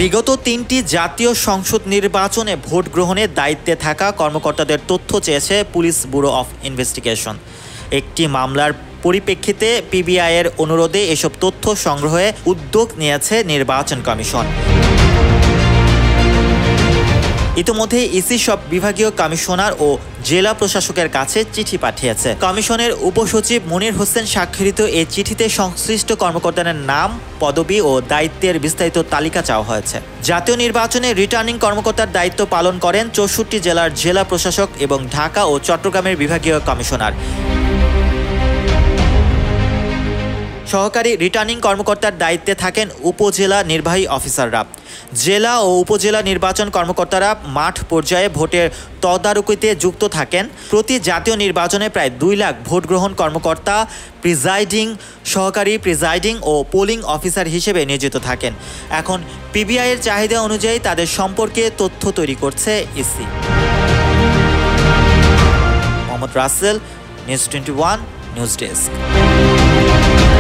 বিগত ৩টি জাতীয় সংসদ নির্বাচনে ভোট গ্রহণের দায়িত্বে থাকা কর্মকর্তাদের তথ্য চেয়েছে পুলিশ ব্যুরো অফ ইনভেস্টিগেশন। একটি মামলার পরিপ্রেক্ষিতে পিবিআইয়ের অনুরোধে এসব তথ্য সংগ্রহে উদ্যোগ নিয়েছে নির্বাচন কমিশন। ইতিমধ্যে ইসি সব বিভাগীয় কমিশনার ও জেলা প্রশাসকের কাছে চিঠি পাঠিয়েছে। কমিশনের উপসচিব মনির হোসেন স্বাক্ষরিত এই চিঠিতে সংশ্লিষ্ট কর্মকর্তাদের নাম, পদবি ও দায়িত্বের বিস্তারিত তালিকা চাওয়া হয়েছে। জাতীয় নির্বাচনে রিটার্নিং কর্মকর্তার দায়িত্ব পালন করেন ৬৪ জেলার জেলা প্রশাসক এবং ঢাকা ও চট্টগ্রামের বিভাগীয় কমিশনার। সহকারী রিটার্নিং কর্মকর্তার দায়িত্বে থাকেন উপজেলা নির্বাহী অফিসাররা। জেলা ও উপজেলা নির্বাচন কর্মকর্তারা মাঠ পর্যায়ে ভোটের তদারকিতে যুক্ত থাকেন। প্রতি জাতীয় নির্বাচনে প্রায় ২ লাখ ভোট গ্রহণ কর্মকর্তা প্রিজাইডিং, সহকারী প্রিজাইডিং ও পোলিং অফিসার হিসেবে নিয়োজিত থাকেন। এখন পিবিআইয়ের চাহিদা অনুযায়ী তাদের সম্পর্কে তথ্য তৈরি করছে EC. Mohammad Rasel, news 21 news desk.